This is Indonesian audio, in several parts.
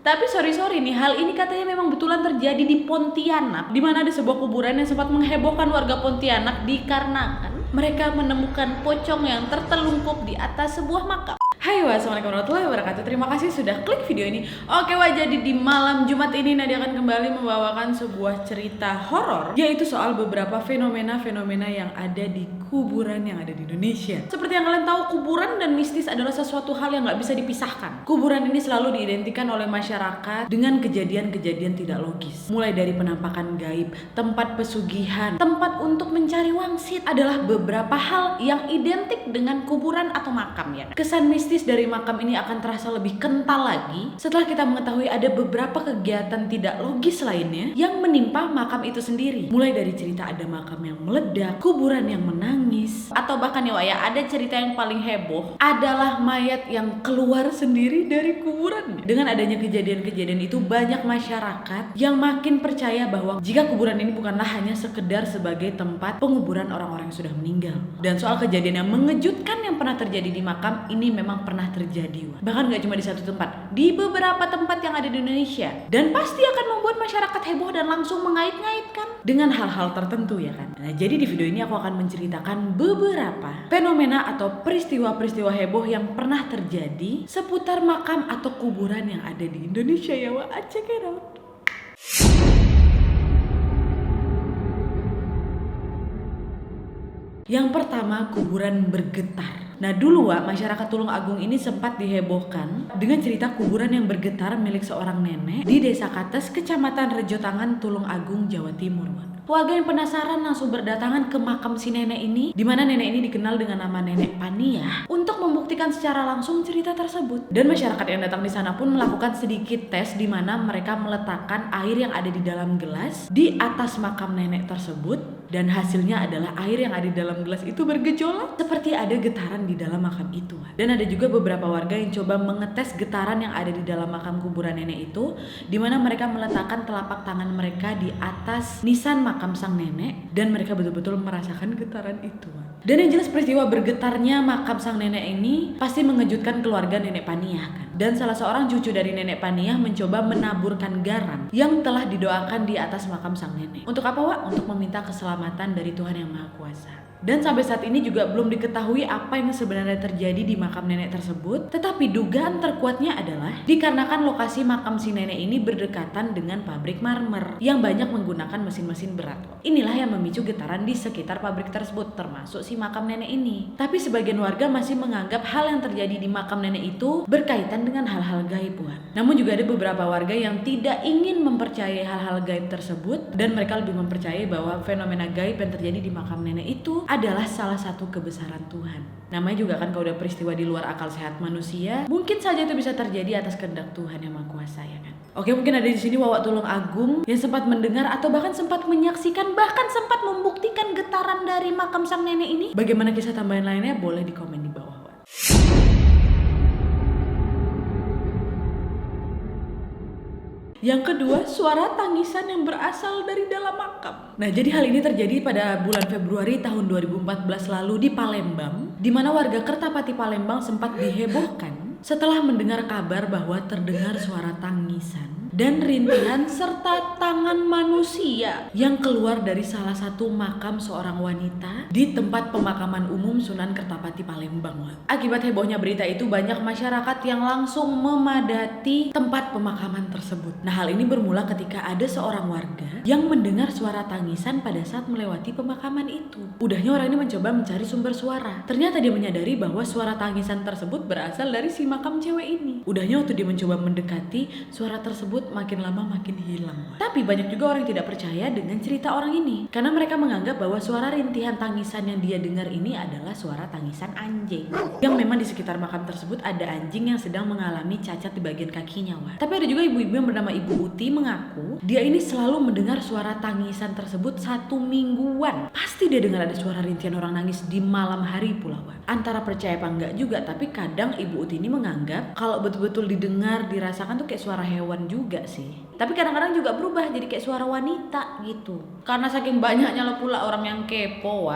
Tapi sorry nih, hal ini katanya memang betulan terjadi di Pontianak, di mana ada sebuah kuburan yang sempat menghebohkan warga Pontianak dikarenakan mereka menemukan pocong yang tertelungkup di atas sebuah makam. Hai, wassalamualaikum warahmatullahi wabarakatuh. Terima kasih sudah klik video ini. Oke, jadi di malam Jumat ini Nadia akan kembali membawakan sebuah cerita horor, yaitu soal beberapa fenomena-fenomena yang ada di kuburan yang ada di Indonesia. Seperti yang kalian tahu, kuburan dan mistis adalah sesuatu hal yang nggak bisa dipisahkan. Kuburan ini selalu diidentikan oleh masyarakat dengan kejadian-kejadian tidak logis. Mulai dari penampakan gaib, tempat pesugihan, tempat untuk mencari wangsit adalah beberapa hal yang identik dengan kuburan atau makam ya. Kesan mistis dari makam ini akan terasa lebih kental lagi setelah kita mengetahui ada beberapa kegiatan tidak logis lainnya yang menimpa makam itu sendiri. Mulai dari cerita ada makam yang meledak, kuburan yang menangis, atau bahkan ya ada cerita yang paling heboh adalah mayat yang keluar sendiri dari kuburan. Dengan adanya kejadian-kejadian itu, banyak masyarakat yang makin percaya bahwa jika kuburan ini bukanlah hanya sekedar sebagai tempat penguburan orang-orang yang sudah meninggal. Dan soal kejadian yang mengejutkan yang pernah terjadi di makam ini memang pernah terjadi. Bahkan gak cuma di satu tempat, di beberapa tempat yang ada di Indonesia. Dan pasti akan membuat masyarakat heboh dan langsung mengait-ngaitkan dengan hal-hal tertentu ya kan. Nah, jadi di video ini aku akan menceritakan beberapa fenomena atau peristiwa-peristiwa heboh yang pernah terjadi seputar makam atau kuburan yang ada di Indonesia ya. Check it out. Yang pertama, kuburan bergetar. Nah dulu masyarakat Tulung Agung ini sempat dihebohkan dengan cerita kuburan yang bergetar milik seorang nenek di Desa Kates, Kecamatan Rejotangan, Tulung Agung, Jawa Timur. Warga yang penasaran langsung berdatangan ke makam si nenek ini, di mana nenek ini dikenal dengan nama Nenek Paniah, untuk membuktikan secara langsung cerita tersebut. Dan masyarakat yang datang di sana pun melakukan sedikit tes, di mana mereka meletakkan air yang ada di dalam gelas di atas makam nenek tersebut, dan hasilnya adalah air yang ada di dalam gelas itu bergejolak seperti ada getaran di dalam makam itu. Dan ada juga beberapa warga yang coba mengetes getaran yang ada di dalam makam kuburan nenek itu, di mana mereka meletakkan telapak tangan mereka di atas nisan makam sang nenek, dan mereka betul-betul merasakan getaran itu. Dan yang jelas peristiwa bergetarnya makam sang nenek ini pasti mengejutkan keluarga Nenek Paniah kan. Dan salah seorang cucu dari Nenek Paniah mencoba menaburkan garam yang telah didoakan di atas makam sang nenek. Untuk apa Untuk meminta keselamatan dari Tuhan Yang Maha Kuasa. Dan sampai saat ini juga belum diketahui apa yang sebenarnya terjadi di makam nenek tersebut. Tetapi dugaan terkuatnya adalah dikarenakan lokasi makam si nenek ini berdekatan dengan pabrik marmer yang banyak menggunakan mesin-mesin berat. Inilah yang memicu getaran di sekitar pabrik tersebut, termasuk si makam nenek ini. Tapi sebagian warga masih menganggap hal yang terjadi di makam nenek itu berkaitan dengan hal-hal gaib. Namun juga ada beberapa warga yang tidak ingin mempercayai hal-hal gaib tersebut, dan mereka lebih mempercayai bahwa fenomena gaib yang terjadi di makam nenek itu adalah salah satu kebesaran Tuhan. Namanya juga kan kalau udah peristiwa di luar akal sehat manusia, mungkin saja itu bisa terjadi atas kehendak Tuhan Yang Maha Kuasa ya kan. Oke, mungkin ada di sini Wawak Tulung Agung yang sempat mendengar atau bahkan sempat menyaksikan, bahkan sempat membuktikan getaran dari makam sang nenek ini. Bagaimana kisah tambahan lainnya? Boleh di komen di bawah. Yang kedua, suara tangisan yang berasal dari dalam makam. Nah, jadi hal ini terjadi pada bulan Februari tahun 2014 lalu di Palembang, di mana warga Kertapati Palembang sempat dihebohkan setelah mendengar kabar bahwa terdengar suara tangisan dan rintihan serta tangan manusia yang keluar dari salah satu makam seorang wanita di tempat pemakaman umum Sunan Kertapati Palembang. Akibat hebohnya berita itu, banyak masyarakat yang langsung memadati tempat pemakaman tersebut. Nah, hal ini bermula ketika ada seorang warga yang mendengar suara tangisan pada saat melewati pemakaman itu. Udahnya orang ini mencoba mencari sumber suara. Ternyata dia menyadari bahwa suara tangisan tersebut berasal dari si makam cewek ini. Udahnya waktu dia mencoba mendekati, suara tersebut makin lama makin hilang. Tapi banyak juga orang yang tidak percaya dengan cerita orang ini, karena mereka menganggap bahwa suara rintihan tangisan yang dia dengar ini adalah suara tangisan anjing. Yang memang di sekitar makam tersebut ada anjing yang sedang mengalami cacat di bagian kakinya. Tapi ada juga ibu-ibu yang bernama Ibu Uti mengaku dia ini selalu mendengar suara tangisan tersebut 1 mingguan. Pasti dia dengar ada suara rintihan orang nangis di malam hari pula. Antara percaya apa enggak juga, tapi kadang Ibu Uti ini menganggap kalau betul-betul didengar, dirasakan tuh kayak suara hewan juga sih. Tapi kadang-kadang juga berubah jadi kayak suara wanita gitu. Karena saking banyaknya pula orang yang kepo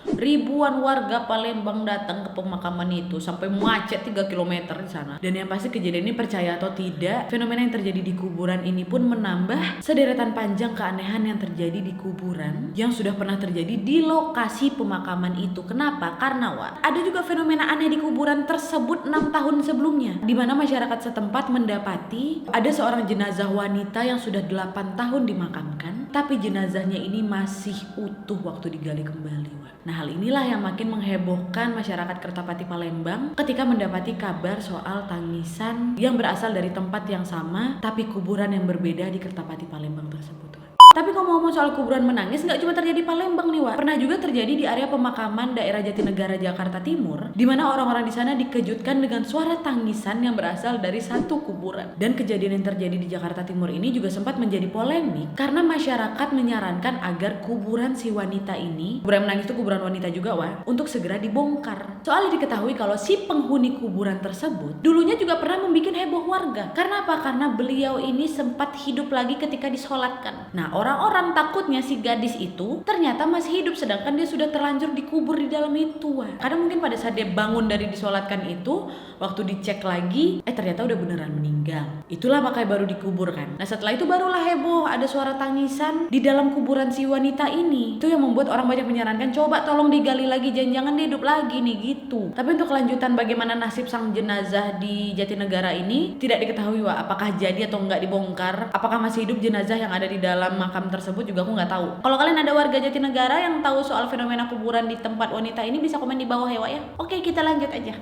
Ribuan warga Palembang datang ke pemakaman itu sampai macet 3 km di sana. Dan yang pasti kejadian ini, percaya atau tidak, fenomena yang terjadi di kuburan ini pun menambah sederetan panjang keanehan yang terjadi di kuburan yang sudah pernah terjadi di lokasi pemakaman itu. Kenapa? Karena ada juga fenomena aneh di kuburan tersebut 6 tahun sebelumnya, di mana masyarakat setempat mendapati ada seorang jenazah wanita yang sudah 8 tahun dimakamkan, tapi jenazahnya ini masih utuh waktu digali kembali. Nah, hal inilah yang makin menghebohkan masyarakat Kertapati Palembang ketika mendapati kabar soal tangisan yang berasal dari tempat yang sama tapi kuburan yang berbeda di Kertapati Palembang tersebut. Tapi kalau ngomong soal kuburan menangis, nggak cuma terjadi di Palembang nih, pernah juga terjadi di area pemakaman daerah Jatinegara, Jakarta Timur, di mana orang-orang di sana dikejutkan dengan suara tangisan yang berasal dari satu kuburan. Dan kejadian yang terjadi di Jakarta Timur ini juga sempat menjadi polemik karena masyarakat menyarankan agar kuburan si wanita ini, kuburan menangis itu kuburan wanita juga untuk segera dibongkar. Soalnya diketahui kalau si penghuni kuburan tersebut dulunya juga pernah membuat heboh warga. Karena apa? Karena beliau ini sempat hidup lagi ketika disolatkan. Nah, orang-orang takutnya si gadis itu ternyata masih hidup sedangkan dia sudah terlanjur dikubur di dalam itu. Karena mungkin pada saat dia bangun dari disolatkan itu, waktu dicek lagi, ternyata udah beneran meninggal. Itulah makanya baru dikuburkan. Nah, setelah itu barulah heboh ada suara tangisan di dalam kuburan si wanita ini. Itu yang membuat orang banyak menyarankan coba tolong digali lagi, jangan-jangan dia hidup lagi nih gitu. Tapi untuk kelanjutan bagaimana nasib sang jenazah di Jatinegara ini tidak diketahui apakah jadi atau enggak dibongkar, apakah masih hidup jenazah yang ada di dalam makam tersebut juga aku nggak tahu. Kalau kalian ada warga Jatinegara yang tahu soal fenomena kuburan di tempat wanita ini, bisa komen di bawah ya ya. Oke, kita lanjut aja.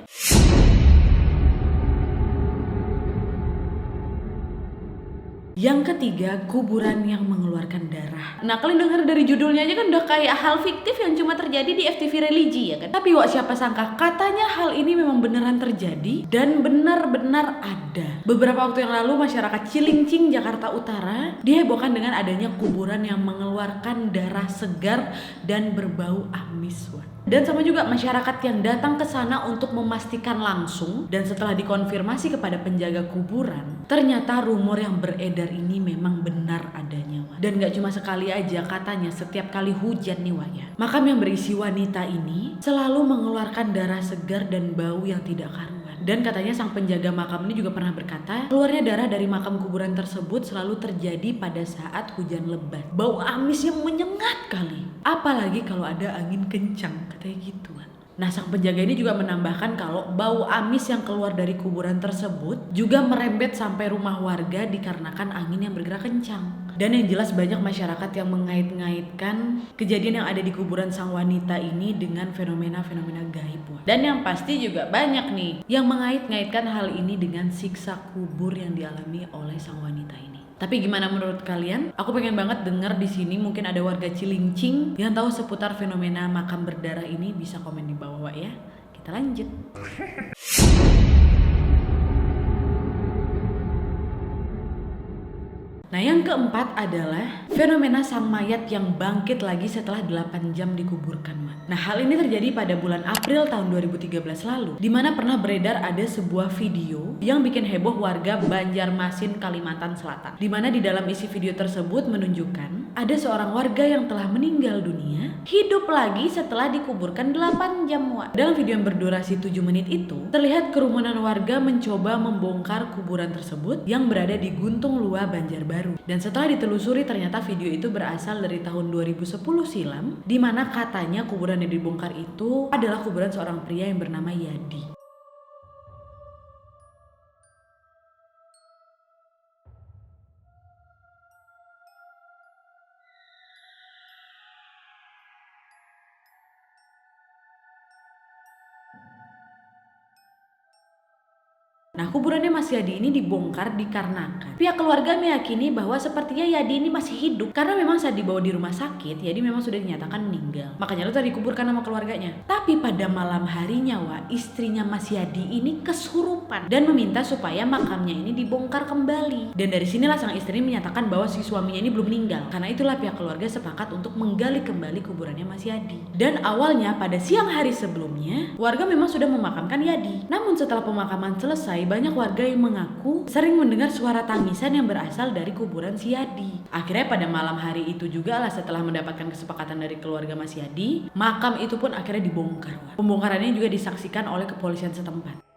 Yang ketiga, kuburan yang mengeluarkan darah. Nah, kalian dengar dari judulnya aja kan udah kayak hal fiktif yang cuma terjadi di FTV religi ya kan. Tapi siapa sangka katanya hal ini memang beneran terjadi dan benar-benar ada. Beberapa waktu yang lalu masyarakat Cilincing, Jakarta Utara dihebohkan dengan adanya kuburan yang mengeluarkan darah segar dan berbau amis. Dan sama juga masyarakat yang datang ke sana untuk memastikan langsung, dan setelah dikonfirmasi kepada penjaga kuburan, ternyata rumor yang beredar ini memang benar adanya. Dan gak cuma sekali aja, katanya setiap kali hujan nih ya, makam yang berisi wanita ini selalu mengeluarkan darah segar dan bau yang tidak karuan. Dan katanya sang penjaga makam ini juga pernah berkata, keluarnya darah dari makam kuburan tersebut selalu terjadi pada saat hujan lebat. Bau amis yang menyengat kali, apalagi kalau ada angin kencang, katanya gitu. Nah, sang penjaga ini juga menambahkan kalau bau amis yang keluar dari kuburan tersebut juga merembet sampai rumah warga dikarenakan angin yang bergerak kencang. Dan yang jelas banyak masyarakat yang mengait-ngaitkan kejadian yang ada di kuburan sang wanita ini dengan fenomena-fenomena gaib. Dan yang pasti juga banyak nih yang mengait-ngaitkan hal ini dengan siksa kubur yang dialami oleh sang wanita ini. Tapi gimana menurut kalian? Aku pengen banget dengar di sini, mungkin ada warga Cilincing yang tahu seputar fenomena makam berdarah ini, bisa komen di bawah ya. Kita lanjut. Nah, yang keempat adalah fenomena sang mayat yang bangkit lagi setelah 8 jam dikuburkan. Nah, hal ini terjadi pada bulan April tahun 2013 lalu, di mana pernah beredar ada sebuah video yang bikin heboh warga Banjarmasin, Kalimantan Selatan. Di mana di dalam isi video tersebut menunjukkan ada seorang warga yang telah meninggal dunia hidup lagi setelah dikuburkan 8 jam. Dalam video yang berdurasi 7 menit itu, terlihat kerumunan warga mencoba membongkar kuburan tersebut yang berada di Guntung Lua, Banjarbaru. Dan setelah ditelusuri ternyata video itu berasal dari tahun 2010 silam, di mana katanya kuburan yang dibongkar itu adalah kuburan seorang pria yang bernama Yadi. Nah, kuburannya Mas Yadi ini dibongkar dikarenakan pihak keluarga meyakini bahwa sepertinya Yadi ini masih hidup, karena memang saat dibawa di rumah sakit Yadi memang sudah dinyatakan meninggal, makanya lalu dikuburkan sama keluarganya. Tapi pada malam harinya istrinya Mas Yadi ini kesurupan dan meminta supaya makamnya ini dibongkar kembali. Dan dari sinilah sang istri menyatakan bahwa si suaminya ini belum meninggal. Karena itulah pihak keluarga sepakat untuk menggali kembali kuburannya Mas Yadi. Dan awalnya pada siang hari sebelumnya warga memang sudah memakamkan Yadi. Namun setelah pemakaman selesai, banyak warga yang mengaku sering mendengar suara tangisan yang berasal dari kuburan si Yadi. Akhirnya pada malam hari itu juga lah, setelah mendapatkan kesepakatan dari keluarga Mas Yadi, makam itu pun akhirnya dibongkar. Pembongkarannya juga disaksikan oleh kepolisian setempat.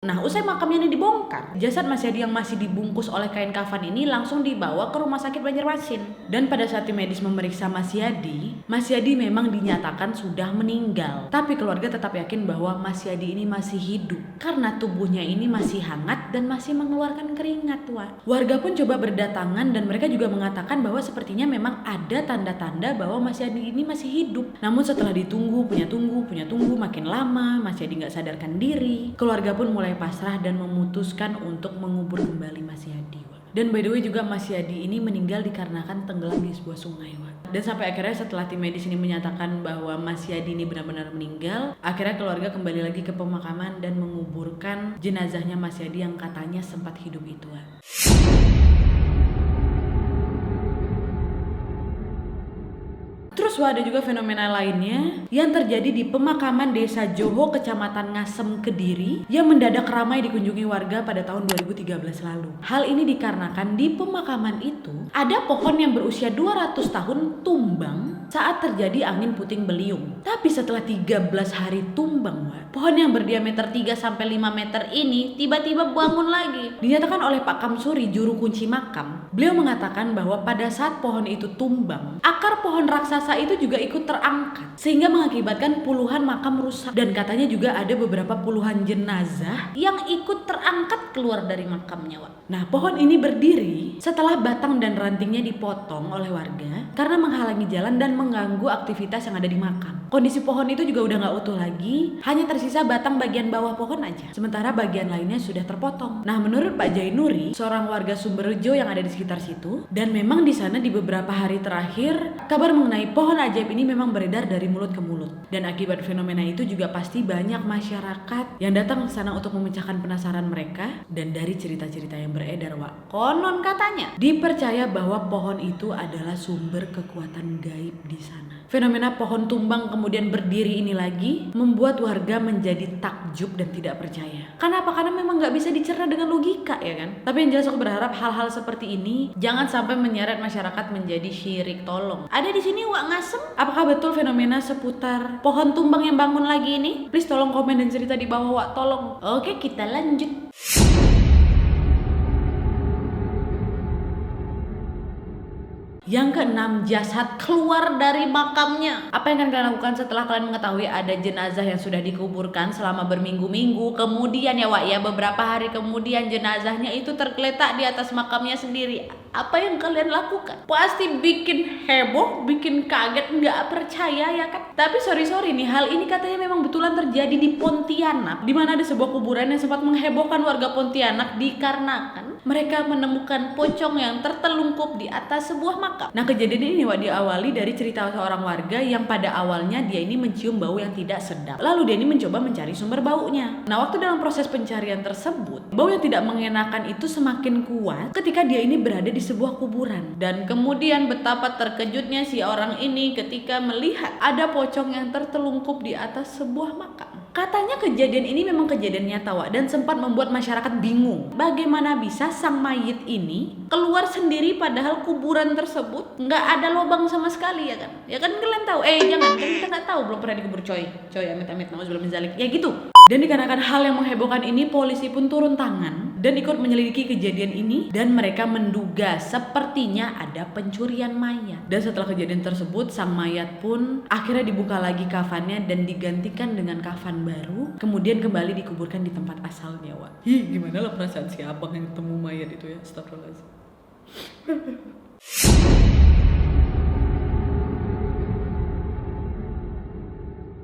Nah, usai makamnya ini dibongkar, jasad Mas Yadi yang masih dibungkus oleh kain kafan ini langsung dibawa ke rumah sakit Banjarmasin. Dan pada saat tim medis memeriksa Mas Yadi memang dinyatakan sudah meninggal. Tapi keluarga tetap yakin bahwa Mas Yadi ini masih hidup karena tubuhnya ini masih hangat dan masih mengeluarkan keringat. Warga pun coba berdatangan dan mereka juga mengatakan bahwa sepertinya memang ada tanda-tanda bahwa Mas Yadi ini masih hidup. Namun setelah ditunggu, punya tunggu makin lama, Mas Yadi nggak sadarkan diri. Keluarga pun mulai pasrah dan memutuskan untuk mengubur kembali Mas Yadi. Dan by the way juga Mas Yadi ini meninggal dikarenakan tenggelam di sebuah sungai. Dan sampai akhirnya setelah tim medis ini menyatakan bahwa Mas Yadi ini benar-benar meninggal, akhirnya keluarga kembali lagi ke pemakaman dan menguburkan jenazahnya Mas Yadi yang katanya sempat hidup itu. Terus ada juga fenomena lainnya yang terjadi di pemakaman Desa Joho, Kecamatan Ngasem, Kediri yang mendadak ramai dikunjungi warga pada tahun 2013 lalu. Hal ini dikarenakan di pemakaman itu ada pohon yang berusia 200 tahun tumbang saat terjadi angin puting beliung. Tapi setelah 13 hari tumbang, pohon yang berdiameter 3-5 meter ini tiba-tiba bangun lagi. Dinyatakan oleh Pak Kamsuri, juru kunci makam. Beliau mengatakan bahwa pada saat pohon itu tumbang, akar pohon raksasa itu juga ikut terangkat sehingga mengakibatkan puluhan makam rusak, dan katanya juga ada beberapa puluhan jenazah yang ikut terangkat keluar dari makamnya. Nah, pohon ini berdiri setelah batang dan rantingnya dipotong oleh warga karena menghalangi jalan dan mengganggu aktivitas yang ada di makam. Kondisi pohon itu juga udah gak utuh lagi, hanya tersisa batang bagian bawah pohon aja, sementara bagian lainnya sudah terpotong. Nah, menurut Pak Jainuri, seorang warga Sumberjo yang ada di sekitar situ, dan memang di sana di beberapa hari terakhir kabar mengenai pohon ajaib ini memang beredar dari mulut ke mulut. Dan akibat fenomena itu juga pasti banyak masyarakat yang datang ke sana untuk memecahkan penasaran mereka. Dan dari cerita-cerita yang beredar, konon katanya dipercaya bahwa pohon itu adalah sumber kekuatan gaib di sana. Fenomena pohon tumbang kemudian berdiri ini lagi membuat warga menjadi takjub dan tidak percaya. Kenapa? Karena memang nggak bisa dicerna dengan logika, ya kan? Tapi yang jelas aku berharap hal-hal seperti ini jangan sampai menyeret masyarakat menjadi syirik. Tolong. Ada di sini Ngasem. Apakah betul fenomena seputar pohon tumbang yang bangun lagi ini? Please tolong komen dan cerita di bawah, tolong. Oke, kita lanjut. Yang keenam, jasad keluar dari makamnya. Apa yang akan kalian lakukan setelah kalian mengetahui ada jenazah yang sudah dikuburkan selama berminggu-minggu, kemudian ya beberapa hari kemudian jenazahnya itu tergeletak di atas makamnya sendiri? Apa yang kalian lakukan? Pasti bikin heboh, bikin kaget, nggak percaya, ya kan? Tapi sorry nih, hal ini katanya memang betulan terjadi di Pontianak, di mana ada sebuah kuburan yang sempat menghebohkan warga Pontianak dikarenakan mereka menemukan pocong yang tertelungkup di atas sebuah makam. Nah, kejadian ini diawali dari cerita seorang warga yang pada awalnya dia ini mencium bau yang tidak sedap. Lalu dia ini mencoba mencari sumber baunya. Nah, waktu dalam proses pencarian tersebut, bau yang tidak mengenakan itu semakin kuat ketika dia ini berada di sebuah kuburan. Dan kemudian betapa terkejutnya si orang ini ketika melihat ada pocong yang tertelungkup di atas sebuah makam. Katanya kejadian ini memang kejadian nyata, dan sempat membuat masyarakat bingung. Bagaimana bisa sang mayit ini keluar sendiri padahal kuburan tersebut nggak ada lubang sama sekali, ya kan? Ya kan kalian tahu? Jangan, kan kita nggak tahu, belum pernah dikubur coy, amit-amit, nauzubillah min zalik. Ya gitu. Dan dikarenakan hal yang menghebohkan ini, polisi pun turun tangan dan ikut menyelidiki kejadian ini, dan mereka menduga sepertinya ada pencurian mayat. Dan setelah kejadian tersebut, sang mayat pun akhirnya dibuka lagi kafannya dan digantikan dengan kafan baru, kemudian kembali dikuburkan di tempat asalnya. Gimana lah perasaan si abang yang ketemu mayat itu, ya? Astagfirullahaladzim.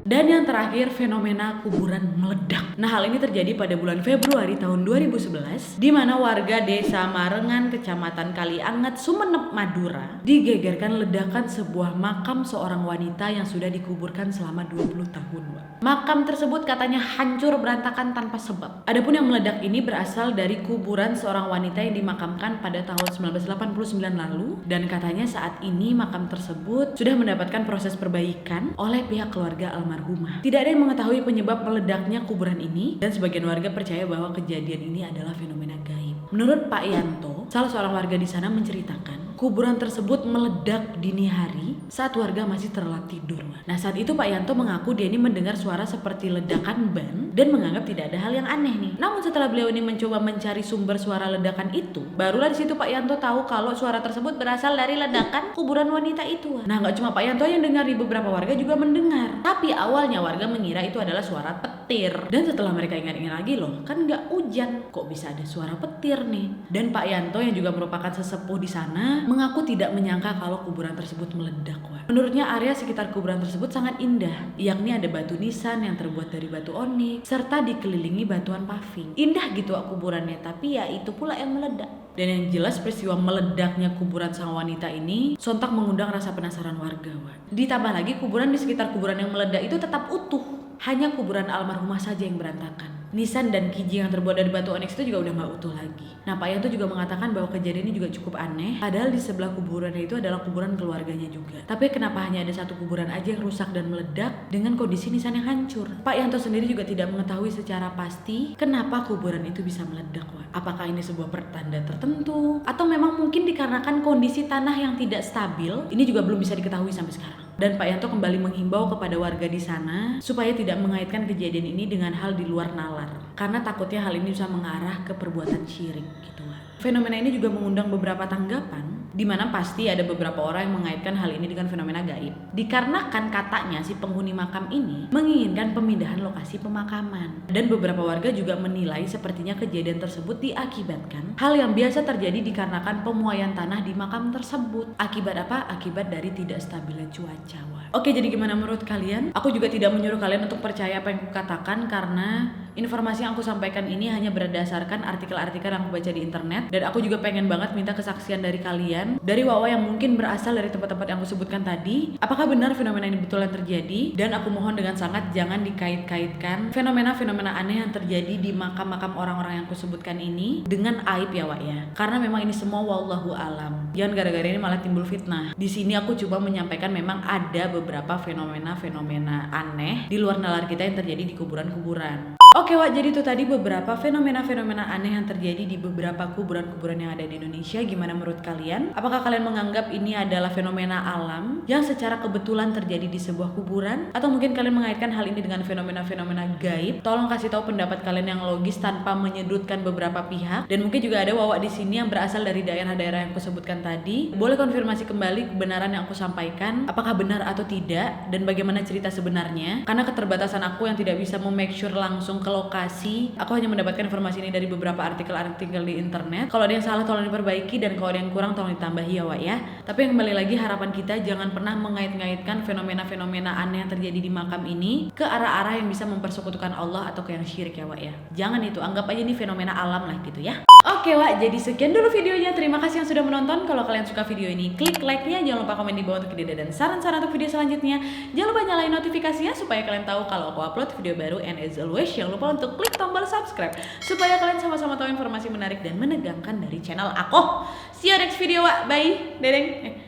Dan yang yang terakhir, fenomena kuburan meledak. Nah, hal ini terjadi pada bulan Februari tahun 2011 di mana warga Desa Marengan, Kecamatan Kalianget, Sumeneb, Madura digegerkan ledakan sebuah makam seorang wanita yang sudah dikuburkan selama 20 tahun. Makam tersebut katanya hancur berantakan tanpa sebab. Adapun yang meledak ini berasal dari kuburan seorang wanita yang dimakamkan pada tahun 1989 lalu, dan katanya saat ini makam tersebut sudah mendapatkan proses perbaikan oleh pihak keluarga almarhumah. Tidak ada yang mengetahui penyebab meledaknya kuburan ini, dan sebagian warga percaya bahwa kejadian ini adalah fenomena gaib. Menurut Pak Yanto, salah seorang warga di sana menceritakan kuburan tersebut meledak dini hari saat warga masih terlelap tidur. Nah, saat itu Pak Yanto mengaku dia ini mendengar suara seperti ledakan ban dan menganggap tidak ada hal yang aneh nih. Namun setelah beliau ini mencoba mencari sumber suara ledakan itu, barulah di situ Pak Yanto tahu kalau suara tersebut berasal dari ledakan kuburan wanita itu. Nah, nggak cuma Pak Yanto yang dengar, di beberapa warga juga mendengar. Tapi awalnya warga mengira itu adalah suara petir. Dan setelah mereka ingat-ingat lagi, loh, kan nggak hujan, kok bisa ada suara petir nih? Dan Pak Yanto yang juga merupakan sesepuh di sana mengaku tidak menyangka kalau kuburan tersebut meledak. Menurutnya area sekitar kuburan tersebut sangat indah, yakni ada batu nisan yang terbuat dari batu onyx serta dikelilingi batuan paving. Indah gitu kuburannya, tapi ya itu pula yang meledak. Dan yang jelas peristiwa meledaknya kuburan sang wanita ini sontak mengundang rasa penasaran warga. Ditambah lagi kuburan di sekitar kuburan yang meledak itu tetap utuh. Hanya kuburan almarhumah saja yang berantakan. Nisan dan kiji yang terbuat dari batu onyx itu juga udah gak utuh lagi. Nah, Pak Yanto juga mengatakan bahwa kejadian ini juga cukup aneh, padahal di sebelah kuburannya itu adalah kuburan keluarganya juga. Tapi kenapa hanya ada satu kuburan aja yang rusak dan meledak dengan kondisi nisan yang hancur? Pak Yanto sendiri juga tidak mengetahui secara pasti kenapa kuburan itu bisa meledak. Apakah ini sebuah pertanda tertentu? Atau memang mungkin dikarenakan kondisi tanah yang tidak stabil? Ini juga belum bisa diketahui sampai sekarang. Dan Pak Yanto kembali menghimbau kepada warga di sana supaya tidak mengaitkan kejadian ini dengan hal di luar nalar, karena takutnya hal ini bisa mengarah ke perbuatan syirik gitu. Fenomena ini juga mengundang beberapa tanggapan, di mana pasti ada beberapa orang yang mengaitkan hal ini dengan fenomena gaib. Dikarenakan katanya si penghuni makam ini menginginkan pemindahan lokasi pemakaman. Dan beberapa warga juga menilai sepertinya kejadian tersebut diakibatkan hal yang biasa terjadi dikarenakan pemuaian tanah di makam tersebut. Akibat apa? Akibat dari tidak stabilnya cuaca. Oke, jadi gimana menurut kalian? Aku juga tidak menyuruh kalian untuk percaya apa yang kukatakan, karena informasi yang aku sampaikan ini hanya berdasarkan artikel-artikel yang aku baca di internet. Dan aku juga pengen banget minta kesaksian dari kalian, dari wawa yang mungkin berasal dari tempat-tempat yang aku sebutkan tadi. Apakah benar fenomena ini betul yang terjadi? Dan aku mohon dengan sangat jangan dikait-kaitkan fenomena-fenomena aneh yang terjadi di makam-makam orang-orang yang aku sebutkan ini dengan aib ya Wak ya. Karena memang ini semua wallahu alam. Jangan gara-gara ini malah timbul fitnah. Di sini aku coba menyampaikan memang ada beberapa fenomena-fenomena aneh di luar nalar kita yang terjadi di kuburan-kuburan. Oke Wak, jadi itu tadi beberapa fenomena-fenomena aneh yang terjadi di beberapa kuburan-kuburan yang ada di Indonesia. Gimana menurut kalian? Apakah kalian menganggap ini adalah fenomena alam yang secara kebetulan terjadi di sebuah kuburan? Atau mungkin kalian mengaitkan hal ini dengan fenomena-fenomena gaib? Tolong kasih tahu pendapat kalian yang logis tanpa menyudutkan beberapa pihak. Dan mungkin juga ada Wawa di sini yang berasal dari daerah-daerah yang aku sebutkan tadi. Boleh konfirmasi kembali kebenaran yang aku sampaikan, apakah benar atau tidak, dan bagaimana cerita sebenarnya. Karena keterbatasan aku yang tidak bisa memake sure langsung ke lokasi, aku hanya mendapatkan informasi ini dari beberapa artikel-artikel di internet. Kalau ada yang salah tolong diperbaiki, dan kalau ada yang kurang tolong ditambahi ya Wak ya. Tapi yang kembali lagi, harapan kita jangan pernah mengait-ngaitkan fenomena-fenomena aneh yang terjadi di makam ini ke arah-arah yang bisa mempersekutukan Allah atau ke yang syirik ya Wak ya. Jangan itu, anggap aja ini fenomena alam lah gitu ya. Oke Wak, jadi sekian dulu videonya. Terima kasih yang sudah menonton. Kalau kalian suka video ini, klik like-nya, jangan lupa komen di bawah untuk ide dan saran-saran untuk video selanjutnya. Jangan lupa nyalain notifikasinya supaya kalian tahu kalau aku upload video baru, and as always jangan lupa untuk klik tombol subscribe supaya kalian sama-sama tahu informasi menarik dan menegangkan dari channel aku. See you next video Wak. Bye. Dedeng.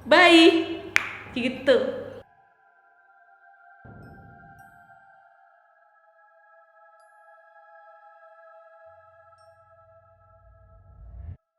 Bye. Gitu.